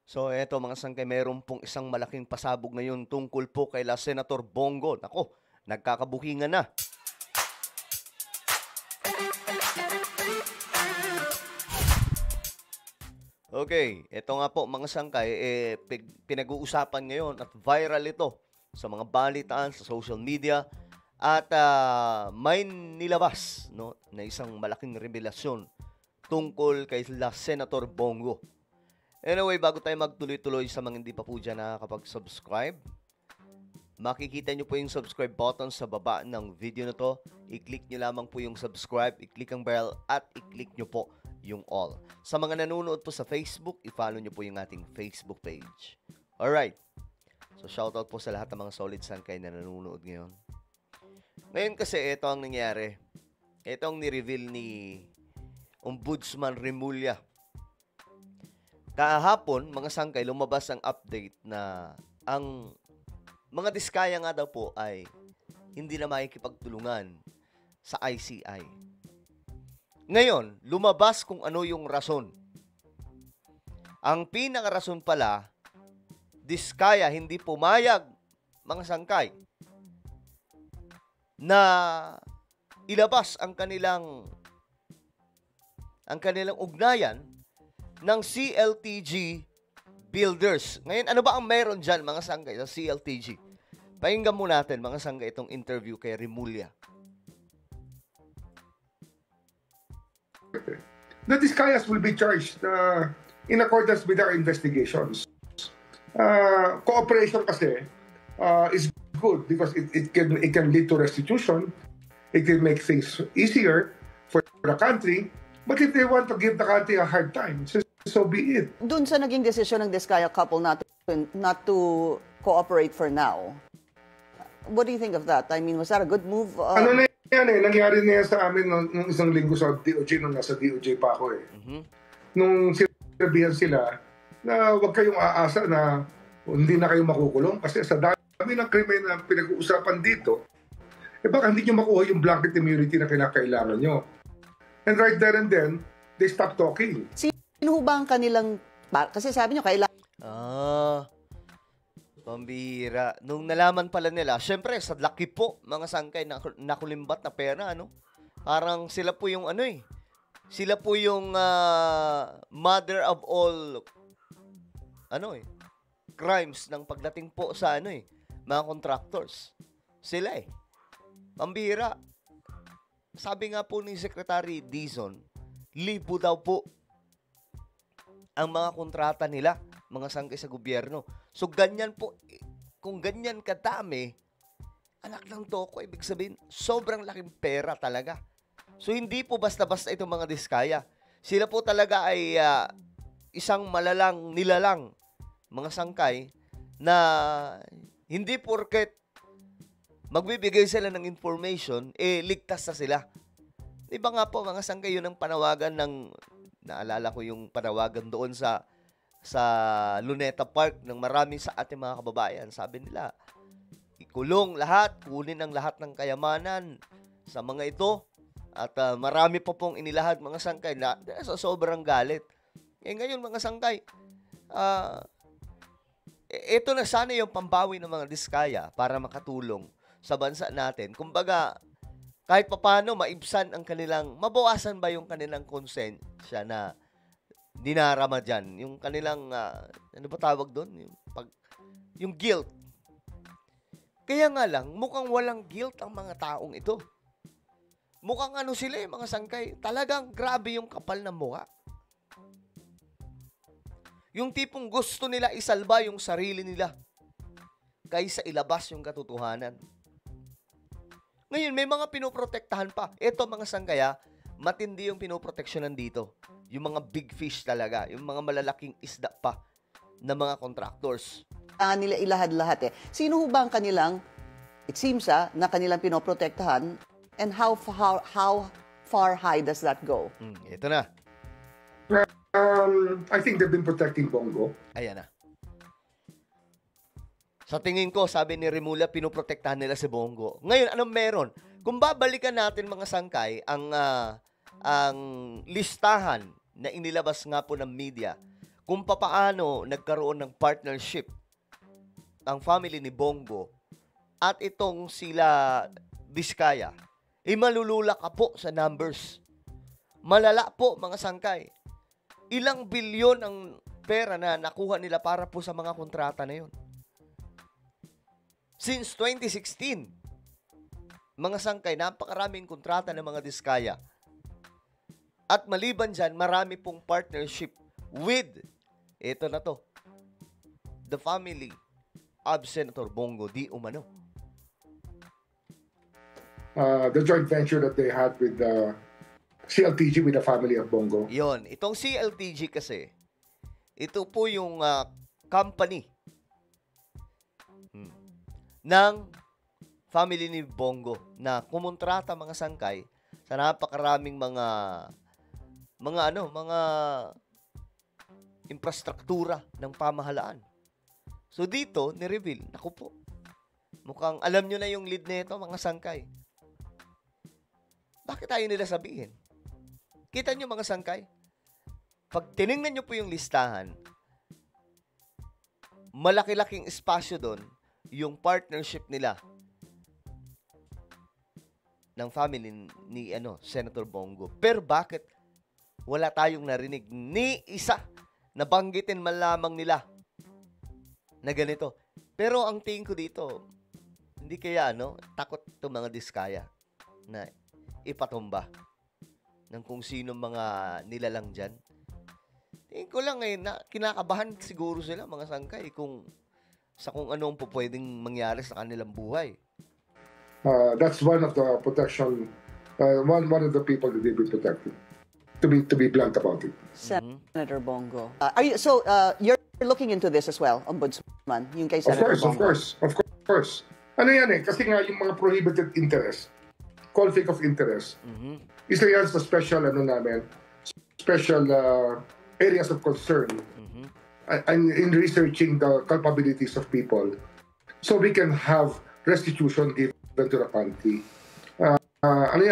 So eto mga sangkay, meron pong isang malaking pasabog ngayon tungkol po kay Senator Bongo. Nako, nagkakabukingan na. Okay, eto nga po mga sangkay, pinag-uusapan ngayon at viral ito sa mga balitaan sa social media at may nilabas no, na isang malaking revelasyon tungkol kay Senator Bongo. Anyway, bago tayo magtuloy-tuloy sa mga hindi pa po dyan nakakapag-subscribe, makikita nyo po yung subscribe button sa baba ng video na to. I-click nyo lamang po yung subscribe, i-click ang bell, at i-click nyo po yung all. Sa mga nanonood po sa Facebook, i-follow nyo po yung ating Facebook page. Alright. So, shoutout po sa lahat ng mga solid sangkay na nanonood ngayon. Ngayon kasi, ito ang nangyari. Ito ang ni-reveal ni Ombudsman Remulla. Kahapon, mga sangkay, lumabas ang update na ang mga diskaya nga daw po ay hindi na makikipagtulungan sa ICI. Ngayon, lumabas kung ano yung rason. Ang pinaka-rason pala, diskaya hindi pumayag, mga sangkay, na ilabas ang kanilang ugnayan ng CLTG Builders. Ngayon, ano ba ang meron dyan, mga sangkay, sa CLTG? Pakinggan mo natin, mga sangkay, itong interview kay Remulla. The Discayas will be charged in accordance with our investigations. Cooperation kasi is good because it can lead to restitution. It can make things easier for the country. But if they want to give the country a hard time, so be it. Doon sa naging desisyon ng Diskaya couple not to cooperate for now, what do you think of that? I mean, was that a good move? Ano na yan nangyari na yan sa amin nung isang linggo sa DOJ, nung nasa DOJ pa ako Nung sinabihan sila na huwag kayong aasa na hindi na kayo makukulong kasi sa dami ng krimen na pinag-uusapan dito, baka hindi nyo makuha yung blanket immunity na kinakailangan nyo. And right there and then, they stop talking. Sino ba ang kanilang... Kasi sabi nyo, kailangan... Pambira. Nung nalaman pala nila, syempre, sa laki po, mga sangkay, nakulimbat na pera, ano? Parang sila po yung sila po yung mother of all, crimes ng pagdating po sa, mga contractors. Sila Pambira. Sabi nga po ni Secretary Dizon, libo daw po ang mga kontrata nila, mga sangkay sa gobyerno. So, ganyan po, kung ganyan kadami, anak ng toko, ibig sabihin, sobrang laking pera talaga. So, hindi po basta-basta itong mga diskaya. Sila po talaga ay isang malalang nilalang, mga sangkay, na hindi porket magbibigay sila ng information, ligtas na sila. Diba nga po, mga sangkay, yun ang panawagan ng, naalala ko yung panawagan doon sa Luneta Park ng marami sa ating mga kababayan. Sabi nila, ikulong lahat, kunin ang lahat ng kayamanan sa mga ito. At marami pa pong inilahad, mga sangkay, na sa sobrang galit. Ngayon, mga sangkay, ito na sana yung pambawi ng mga diskaya para makatulong sa bansa natin. Kumbaga, kahit papano maibsan ang kanilang, mabawasan ba yung kanilang konsensya na dinarama dyan? Yung kanilang, ano ba tawag doon? Yung guilt. Kaya nga lang, mukhang walang guilt ang mga taong ito. Mukhang sila mga sangkay. Talagang grabe yung kapal ng mukha. Yung tipong gusto nila isalba yung sarili nila kaysa ilabas yung katotohanan. Ngayon, may mga pinoprotektahan pa. Ito, mga sangkaya, matindi yung pinoproteksyonan dito. Yung mga big fish talaga. Yung mga malalaking isda pa na mga contractors. Nila ilahad lahat Sino ba ang kanilang, it seems na kanilang pinoprotektahan, and how far high does that go? Ito na. I think they've been protecting Bongo. Ayan na. Sa tingin ko, sabi ni Remulla, pinoprotektahan nila si Bongo. Ngayon, anong meron? Kung babalikan natin, mga sangkay, ang listahan na inilabas nga po ng media kung papaano nagkaroon ng partnership ang family ni Bongo at itong sila Diskaya, malulula ka po sa numbers. Malala po, mga sangkay. Ilang bilyon ang pera na nakuha nila para po sa mga kontrata na yun. Since 2016, mga sangkay, napakaraming kontrata ng mga Diskaya. At maliban dyan, marami pong partnership with, ito na to, the family of Senator Bongo di umano. The joint venture that they had with the CLTG, with the family of Bongo. Yon, itong CLTG kasi, ito po yung company ng family ni Bongo na kumontrata, mga sangkay, sa napakaraming mga infrastruktura ng pamahalaan. So dito, ni-reveal, naku po, mukhang alam nyo na yung lead nito, mga sangkay. Bakit tayo nila sabihin? Kita nyo, mga sangkay? Pag tinignan nyo po yung listahan, malaki-laking espasyo doon yung partnership nila ng family ni Senator Bongo. Pero bakit wala tayong narinig ni isa na banggitin man lamang nila na ganito? Pero ang tingin ko dito, hindi kaya takot itong mga Diskaya na ipatumba ng kung sino mga nilalang dyan. Tingin ko lang na kinakabahan siguro sila, mga sangkay, kung anong po pwedeng mangyari sa kanilang buhay. That's one of the protection, one of the people that they be protected. To be blunt about it. Senator Bongo. You're looking into this as well, Ombudsman, yung kay Senator Bongo. Of course. Ano yan kasi nga yung mga prohibited interest, conflict of interest, isa yan sa special, special areas of concern in researching the culpabilities of people so we can have restitution given to the country.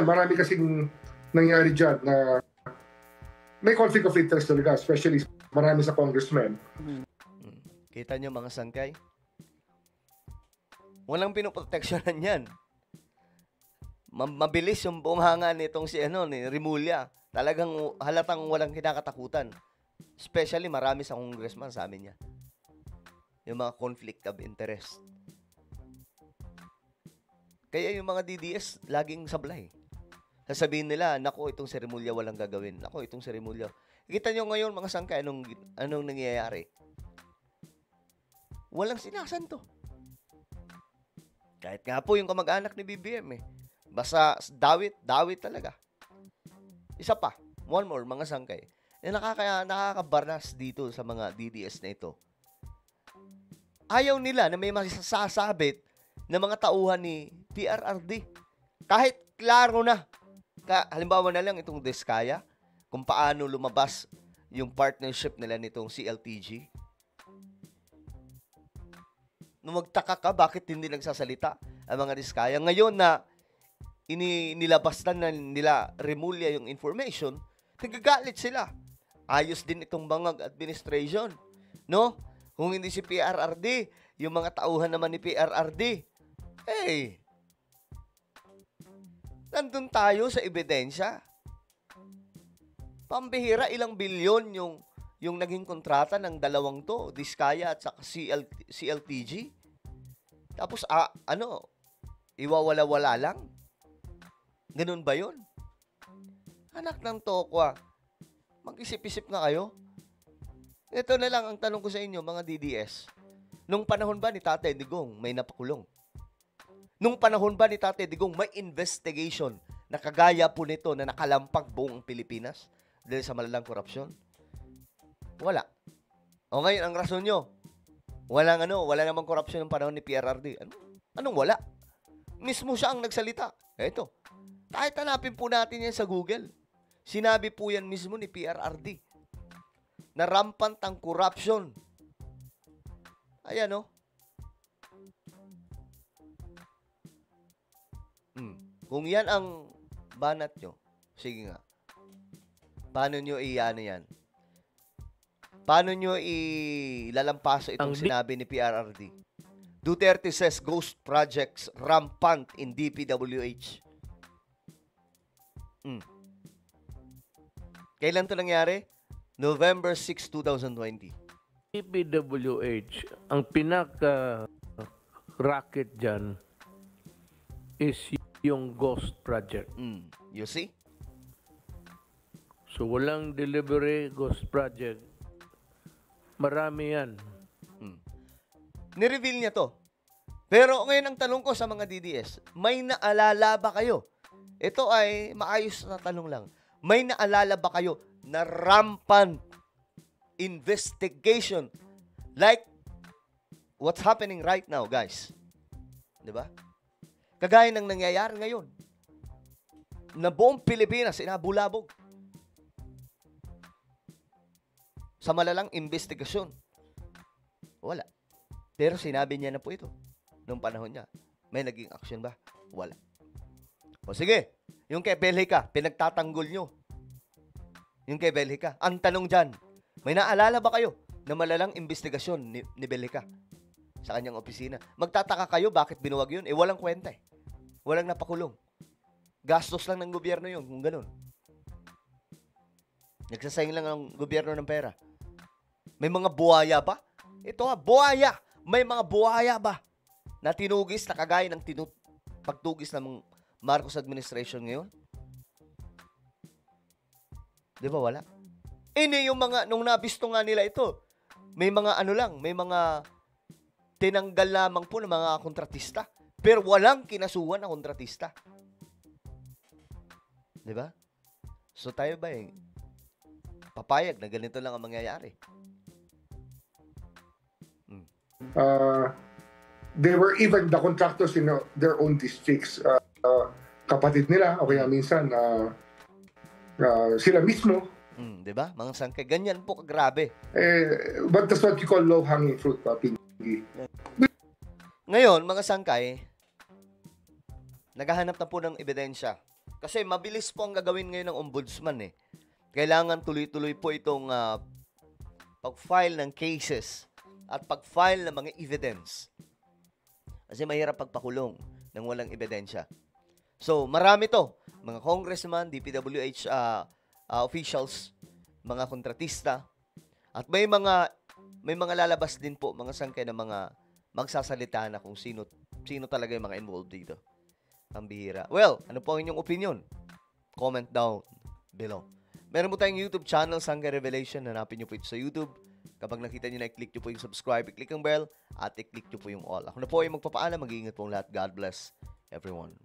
Marami kasing nangyari dyan na may conflict of interest talaga, especially marami sa congressmen. Kita nyo, mga sangkay? Walang pinoproteksyonan yan. Mabilis yung buong hanga nitong ni Remulla. Talagang halatang walang kinakatakutan. Especially marami sa congressman, sabi niya. Yung mga conflict of interest. Kaya yung mga DDS laging sablay. Sasabihin nila, nako, itong si Remulla walang gagawin. Nako, itong si Remulla. Kita nyo ngayon, mga sangkay, anong nangyayari? Walang sinasanto. Kahit nga po yung kamag-anak ni BBM basta dawit talaga. Isa pa, one more, mga sangkay. Nakakabarnas dito sa mga DDS na ito. Ayaw nila na may masasabit na mga tauhan ni PRRD. Kahit klaro na. Halimbawa na lang itong Diskaya, kung paano lumabas yung partnership nila nitong CLTG. Nung magtaka ka, bakit hindi nagsasalita ang mga Diskaya? Ngayon na nilabas na nila Remulla yung information, nagagalit sila. Ayos din itong bangag administration. No? Kung hindi si PRRD, yung mga tauhan naman ni PRRD, nandun tayo sa ebidensya. Pambihira, ilang bilyon yung naging kontrata ng dalawang to, Diskaya at saka CLTG. Tapos, iwawala-wala lang? Ganun ba yun? Anak ng tokwa, mag-isip-isip na kayo. Ito na lang ang tanong ko sa inyo, mga DDS. Nung panahon ba ni Tatay Digong may napakulong? Nung panahon ba ni Tatay Digong may investigation na kagaya po nito na nakalampag buong Pilipinas dahil sa malalang korupsyon? Wala. O ngayon, ang rason nyo, wala namang korupsyon ng panahon ni PRRD. Anong wala? Mismo siya ang nagsalita. Eto. Kahit hanapin po natin yan sa Google. Sinabi po yan mismo ni PRRD na rampant ang corruption. Ayan, Kung yan ang banat nyo, sige nga. Paano nyo iyan yan? Paano nyo ilalampaso itong sinabi ni PRRD? Duterte says ghost projects rampant in DPWH. Kailan to nangyari? November 6, 2020. DPWH, ang pinaka-racket dyan is yung ghost project. You see? So, walang delivery, ghost project. Marami yan. Nireveal niya to. Pero ngayon ang tanong ko sa mga DDS, may naalala ba kayo? Ito ay maayos na tanong lang. May naalala ba kayo na rampant investigation like what's happening right now, guys? 'Di ba? Kagaya ng nangyayari ngayon. Na buong Pilipinas inabulabog. Sa malalang investigasyon. Wala. Pero sinabi niya na po ito nung panahon niya. May naging action ba? Wala. O sige, yung kay Belhica, pinagtatanggol nyo. Yung kay Belhica. Ang tanong dyan, may naalala ba kayo na malalang investigasyon ni Belhica sa kanyang opisina? Magtataka kayo bakit binuwag yun? Walang kwenta eh. Walang napakulong. Gastos lang ng gobyerno yun kung ganun. Nagsasayang lang ang gobyerno ng pera. May mga buhaya ba? Ito buhaya! May mga buhaya ba na tinugis na kagaya ng pagtugis ng Marcos administration ngayon? Di ba wala? Ini yung mga, nung nabisto nga nila ito, may mga may mga tinanggal lamang po ng mga kontratista. Pero walang kinasuhan na kontratista. Di ba? So tayo ba papayag na ganito lang ang mangyayari? They were even the contractors in their own districts. Kapatid nila, o kaya minsan sila mismo. Di ba? Mga sangkay. Ganyan po kagrabe. But that's what you call low-hanging fruit, Pinky. Ngayon, mga sangkay, naghahanap na po ng ebidensya. Kasi mabilis po ang gagawin ngayon ng ombudsman eh. Kailangan tuloy-tuloy po itong pag-file ng cases at pag-file ng mga evidence. Kasi mahirap pagpakulong ng walang ebidensya. So, marami to. Mga congressman, DPWH officials, mga kontratista, at may mga lalabas din po, mga sangkay na mga magsasalita na kung sino talaga yung mga involved dito. Ang bihira. Well, ano po ang inyong opinion? Comment down below. Meron po tayong YouTube channel, Sangkay Revelation. Hanapin nyo po ito sa YouTube. Kapag nakita nyo na, i-click nyo po yung subscribe, i-click ang bell, at i-click nyo po yung all. Ako na po ay magpapaalam. Mag-iingat po lahat. God bless everyone.